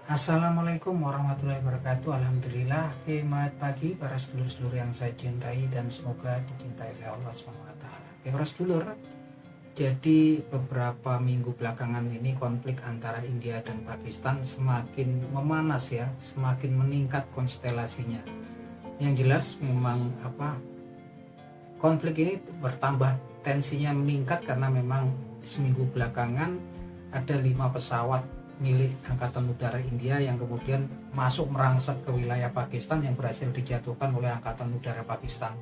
Assalamualaikum warahmatullahi wabarakatuh. Alhamdulillah, selamat pagi para sedulur-sedulur yang saya cintai dan semoga dicintai oleh Allah SWT. Oke, para sedulur, jadi beberapa minggu belakangan ini konflik antara India dan Pakistan semakin memanas ya, semakin meningkat konstelasinya. Yang jelas memang konflik ini bertambah, tensinya meningkat karena memang seminggu belakangan ada 5 pesawat milik Angkatan Udara India yang kemudian masuk merangsek ke wilayah Pakistan yang berhasil dijatuhkan oleh Angkatan Udara Pakistan.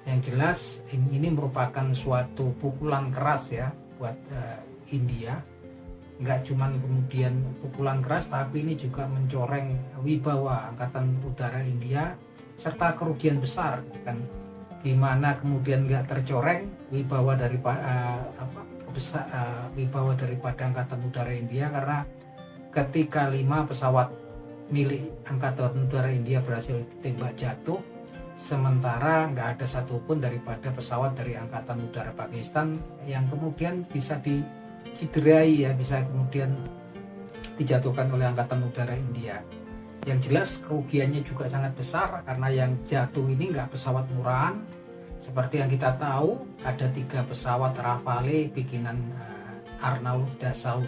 Yang jelas ini merupakan suatu pukulan keras ya buat India. Nggak cuman kemudian pukulan keras, tapi ini juga mencoreng wibawa Angkatan Udara India serta kerugian besar kan. Gimana kemudian nggak tercoreng wibawa wibawa daripada Angkatan Udara India, karena ketika 5 pesawat milik Angkatan Udara India berhasil ditembak jatuh, sementara nggak ada satupun daripada pesawat dari Angkatan Udara Pakistan yang kemudian bisa diciderai ya, bisa kemudian dijatuhkan oleh Angkatan Udara India. Yang jelas kerugiannya juga sangat besar karena yang jatuh ini nggak pesawat murahan. Seperti yang kita tahu, ada 3 pesawat Rafale bikinan Arnaud Dassault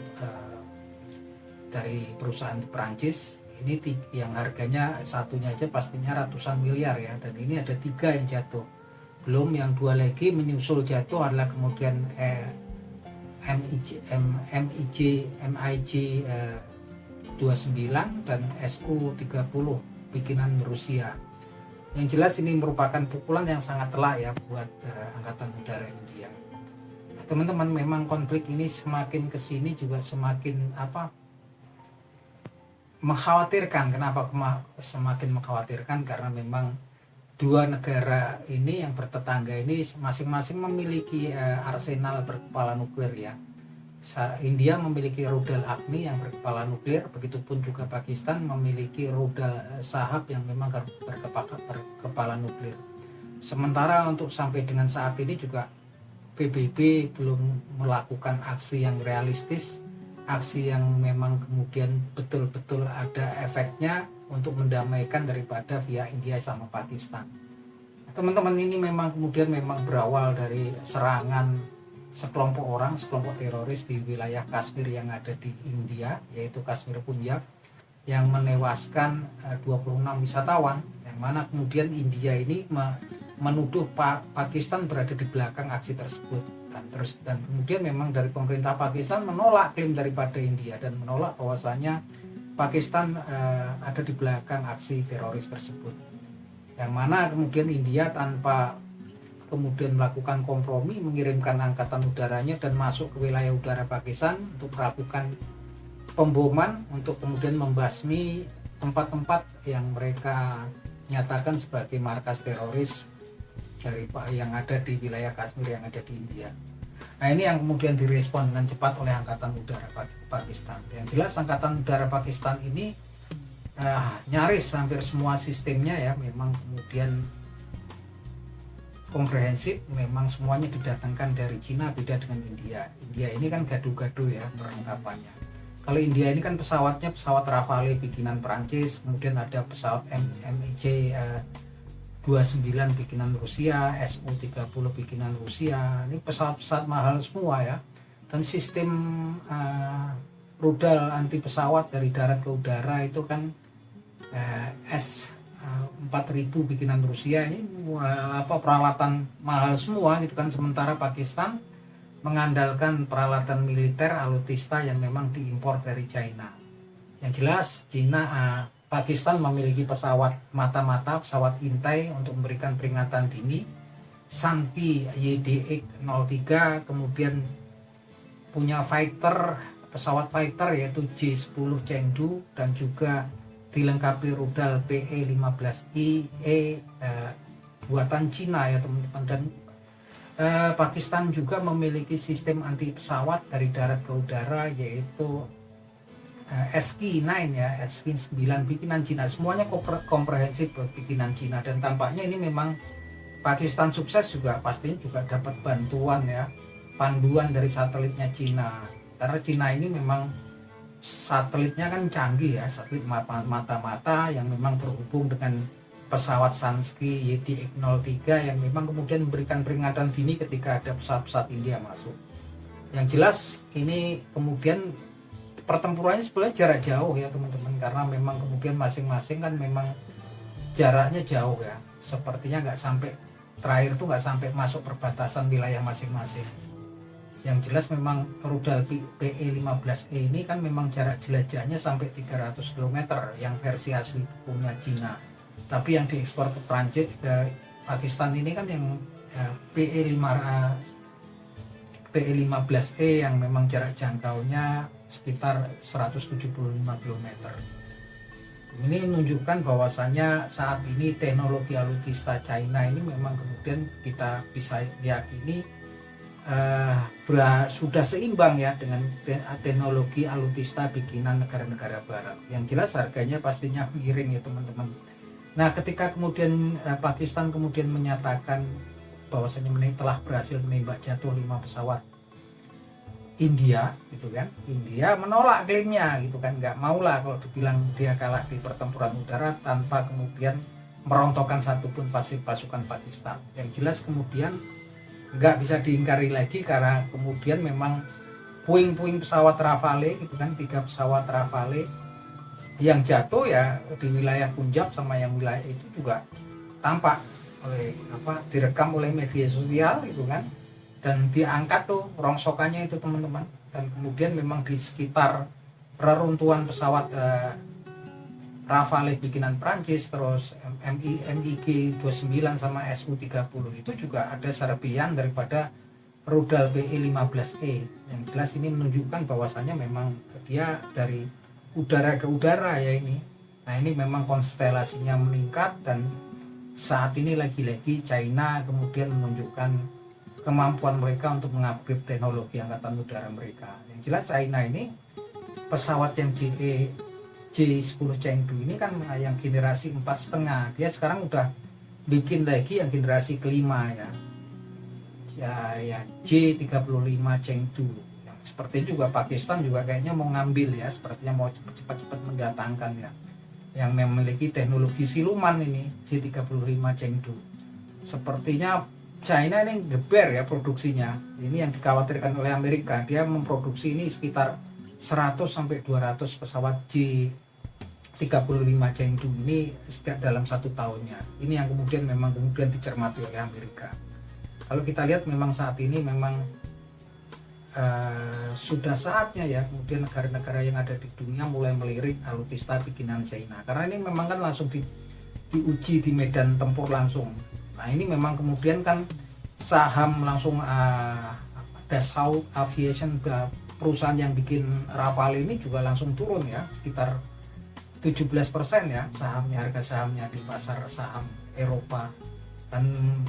dari perusahaan di Perancis. Ini yang harganya satunya aja pastinya ratusan miliar ya, dan ini ada 3 yang jatuh. Belum yang 2 lagi menyusul jatuh adalah kemudian MiG 29 dan Su-30 bikinan Rusia. Yang jelas ini merupakan pukulan yang sangat telak ya buat Angkatan Udara India. Teman-teman, memang konflik ini semakin kesini juga semakin mengkhawatirkan. Kenapa semakin mengkhawatirkan? Karena memang 2 negara ini yang bertetangga ini masing-masing memiliki arsenal berkepala nuklir ya. India memiliki rudal Agni yang berkepala nuklir, begitupun juga Pakistan memiliki rudal Shahab yang memang berkepala nuklir. Sementara untuk sampai dengan saat ini juga PBB belum melakukan aksi yang realistis, aksi yang memang kemudian betul-betul ada efeknya untuk mendamaikan daripada via India sama Pakistan. Teman-teman, ini memang kemudian berawal dari serangan sekelompok orang, sekelompok teroris di wilayah Kashmir yang ada di India, yaitu Kashmir Punjab, yang menewaskan 26 wisatawan, yang mana kemudian India ini menuduh Pakistan berada di belakang aksi tersebut. Dan kemudian memang dari pemerintah Pakistan menolak klaim daripada India dan menolak bahwasanya Pakistan ada di belakang aksi teroris tersebut. Yang mana kemudian India tanpa kemudian melakukan kompromi, mengirimkan angkatan udaranya dan masuk ke wilayah udara Pakistan untuk melakukan pemboman, untuk kemudian membasmi tempat-tempat yang mereka nyatakan sebagai markas teroris yang ada di wilayah Kashmir yang ada di India. Nah, ini yang kemudian direspon dengan cepat oleh Angkatan Udara Pakistan. Yang jelas Angkatan Udara Pakistan ini nyaris hampir semua sistemnya ya memang kemudian komprehensif, memang semuanya didatangkan dari Cina, beda dengan India. India ini kan gaduh-gaduh ya perlengkapannya. Kalau India ini kan pesawatnya pesawat Rafale bikinan Perancis, kemudian ada pesawat MiG 29 bikinan Rusia, Su-30 bikinan Rusia. Ini pesawat-pesawat mahal semua ya. Dan sistem rudal anti pesawat dari darat ke udara itu kan S-4000 bikinan Rusia. Ini peralatan mahal semua gitu kan. Sementara Pakistan mengandalkan peralatan militer alutista yang memang diimpor dari China. Yang jelas Pakistan memiliki pesawat mata-mata, pesawat intai untuk memberikan peringatan dini, Santi YDX-03, kemudian punya pesawat fighter yaitu J-10 Chengdu, dan juga dilengkapi rudal PE-15IE buatan Cina ya teman-teman. Dan Pakistan juga memiliki sistem anti pesawat dari darat ke udara yaitu SQ-9 ya, SQ-9 bikinan Cina. Semuanya komprehensif bikinan Cina, dan tampaknya ini memang Pakistan sukses juga pastinya juga dapat bantuan ya, panduan dari satelitnya Cina. Karena Cina ini memang satelitnya kan canggih ya, satelit mata-mata yang memang terhubung dengan pesawat Sansky YTX-03 yang memang kemudian memberikan peringatan dini ketika ada pesawat-pesawat India masuk. Yang jelas ini kemudian pertempurannya sebenarnya jarak jauh ya teman-teman, karena memang kemudian masing-masing kan memang jaraknya jauh ya, sepertinya nggak sampai, terakhir tuh nggak sampai masuk perbatasan wilayah masing-masing. Yang jelas memang rudal PE-15E ini kan memang jarak jelajahnya sampai 300 km yang versi asli punya Cina. Tapi yang diekspor ke Prancis, ke Pakistan ini kan yang PE-15E yang memang jarak jangkaunya sekitar 175 km. Ini menunjukkan bahwasannya saat ini teknologi alutsista China ini memang kemudian kita bisa yakini sudah seimbang ya dengan teknologi alutsista bikinan negara-negara barat. Yang jelas harganya pastinya miring ya teman-teman. Nah, ketika kemudian Pakistan kemudian menyatakan bahwasanya telah berhasil menembak jatuh 5 pesawat India, gitu kan? India menolak klaimnya, gitu kan? Nggak maulah kalau dibilang dia kalah di pertempuran udara tanpa kemudian merontokkan satupun pasukan Pakistan. Yang jelas kemudian nggak bisa diingkari lagi karena kemudian memang puing-puing pesawat Rafale, gitu kan? 3 pesawat Rafale yang jatuh ya di wilayah Punjab sama yang wilayah itu juga tampak direkam oleh media sosial, gitu kan, dan diangkat tuh rongsokannya itu teman-teman. Dan kemudian memang di sekitar reruntuhan pesawat Rafale bikinan Prancis, terus MiG-29 sama Su-30 itu juga ada serpihan daripada rudal PE-15E. Yang jelas ini menunjukkan bahwasannya memang dia dari udara ke udara ya ini. Nah, ini memang konstelasinya meningkat, dan saat ini lagi-lagi China kemudian menunjukkan kemampuan mereka untuk mengupgrade teknologi angkatan udara mereka. Yang jelas China ini pesawat yang J10 Chengdu ini kan yang generasi 4,5, dia sekarang udah bikin lagi yang generasi kelima ya J35 Chengdu. Yang seperti juga Pakistan juga kayaknya mau ngambil ya, sepertinya mau cepat-cepat mendatangkan ya, yang memiliki teknologi siluman ini J35 Chengdu. Sepertinya China ini geber ya produksinya. Ini yang dikhawatirkan oleh Amerika. Dia memproduksi ini sekitar 100 sampai 200 pesawat J35 Chengdu ini setiap dalam 1 tahunnya. Ini yang kemudian dicermati oleh Amerika. Kalau kita lihat memang saat ini memang sudah saatnya ya kemudian negara-negara yang ada di dunia mulai melirik alutsista bikinan China, karena ini memang kan langsung diuji di medan tempur langsung. Nah, ini memang kemudian kan saham langsung Dassault Aviation, perusahaan yang bikin Rafale ini juga langsung turun ya, sekitar 17% ya sahamnya, harga sahamnya di pasar saham Eropa. Dan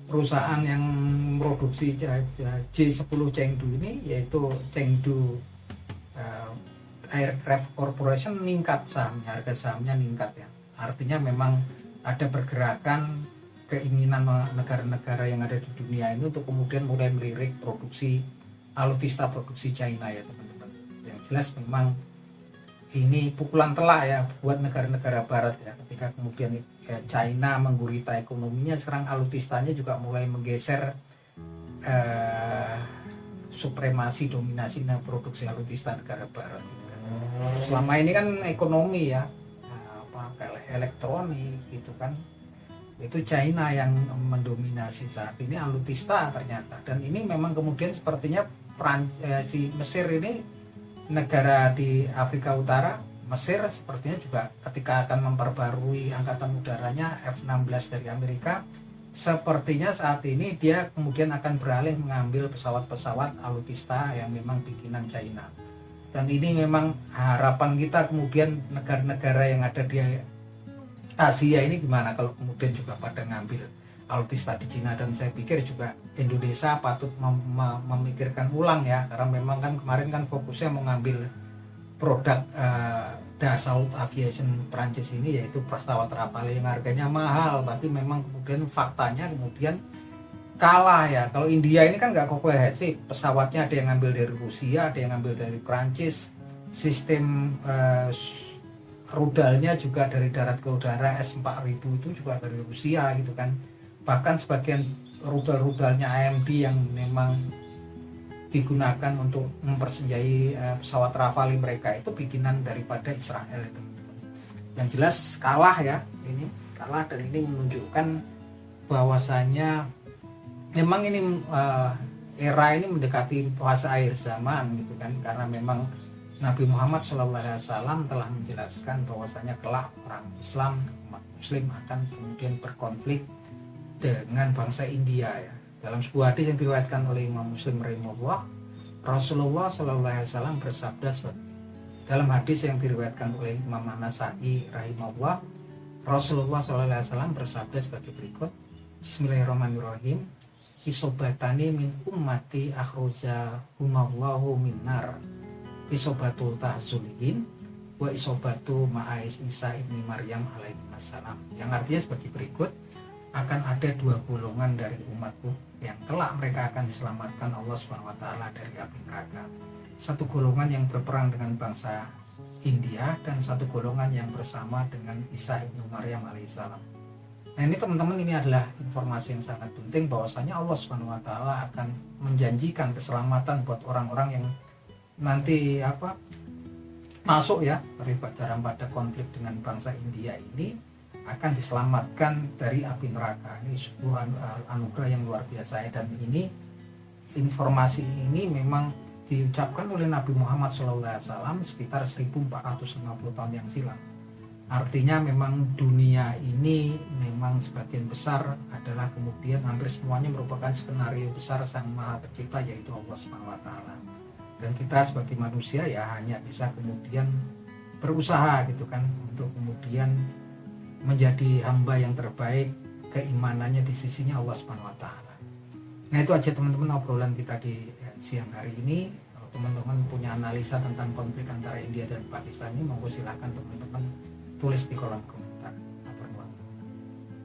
perusahaan yang memproduksi J10 Chengdu ini yaitu Chengdu Aircraft Corporation meningkat sahamnya, harga sahamnya meningkat ya. Artinya memang ada pergerakan keinginan negara-negara yang ada di dunia ini untuk kemudian mulai melirik produksi alutsista produksi China ya teman-teman. Yang jelas memang ini pukulan telak ya buat negara-negara barat ya, ketika kemudian China menggurita ekonominya, sekarang alutistanya juga mulai menggeser supremasi dominasi produksi alutista negara barat. Selama ini kan ekonomi ya, elektronik gitu kan, itu China yang mendominasi. Saat ini alutista ternyata, dan ini memang kemudian sepertinya si Mesir ini, negara di Afrika Utara, Mesir sepertinya juga ketika akan memperbarui angkatan udaranya F-16 dari Amerika, sepertinya saat ini dia kemudian akan beralih mengambil pesawat-pesawat alutista yang memang bikinan China. Dan ini memang harapan kita kemudian negara-negara yang ada di Asia ini gimana kalau kemudian juga pada ngambil alutista di Cina. Dan saya pikir juga Indonesia patut memikirkan ulang ya, karena memang kan kemarin kan fokusnya mau ngambil produk Dassault Aviation Prancis ini, yaitu pesawat Rafale yang harganya mahal, tapi memang kemudian faktanya kemudian kalah ya. Kalau India ini kan nggak komprehensif, pesawatnya ada yang ngambil dari Rusia, ada yang ngambil dari Prancis, sistem rudalnya juga dari darat ke udara S-4000 itu juga dari Rusia gitu kan. Bahkan sebagian rudal-rudalnya AMD yang memang digunakan untuk mempersenjai pesawat Rafale mereka itu bikinan daripada Israel itu. Yang jelas kalah ya, ini kalah, dan ini menunjukkan bahwasanya memang ini era ini mendekati fase akhir zaman gitu kan, karena memang Nabi Muhammad SAW telah menjelaskan bahwasanya kelak orang Islam, umat Muslim akan kemudian berkonflik dengan bangsa India ya. Dalam sebuah hadis yang diriwayatkan oleh Imam Muslim rahimahullah, Rasulullah SAW bersabda seperti dalam hadis yang diriwayatkan oleh Imam An-Nasai rahimahullah, Rasulullah SAW bersabda sebagai berikut, Bismillahirrahmanirrahim, isobatani min ummati akhroja humallahu minar, isobatu tahzulihin wa isobatu ma'ais Isa ibni Maryam alaihi wassalam. Yang artinya sebagai berikut, akan ada dua golongan dari umatku yang kelak mereka akan diselamatkan Allah SWT dari api neraka. Satu golongan yang berperang dengan bangsa India, dan satu golongan yang bersama dengan Isa ibnu Maryam alaihissalam. Nah ini teman-teman, ini adalah informasi yang sangat penting bahwasanya Allah SWT akan menjanjikan keselamatan buat orang-orang yang nanti masuk ya terlibat dalam pada konflik dengan bangsa India ini, akan diselamatkan dari api neraka. Ini sebuah anugerah yang luar biasa ya. Dan ini informasi ini memang diucapkan oleh Nabi Muhammad SAW sekitar 1450 tahun yang silam. Artinya memang dunia ini memang sebagian besar adalah kemudian hampir semuanya merupakan skenario besar Sang Maha Pencipta, yaitu Allah SWT. Dan kita sebagai manusia ya hanya bisa kemudian berusaha gitu kan untuk kemudian menjadi hamba yang terbaik, keimanannya di sisinya Allah SWT. Nah itu aja teman-teman obrolan kita di siang hari ini. Kalau teman-teman punya analisa tentang konflik antara India dan Pakistan ini, monggo silahkan teman-teman tulis di kolom komentar.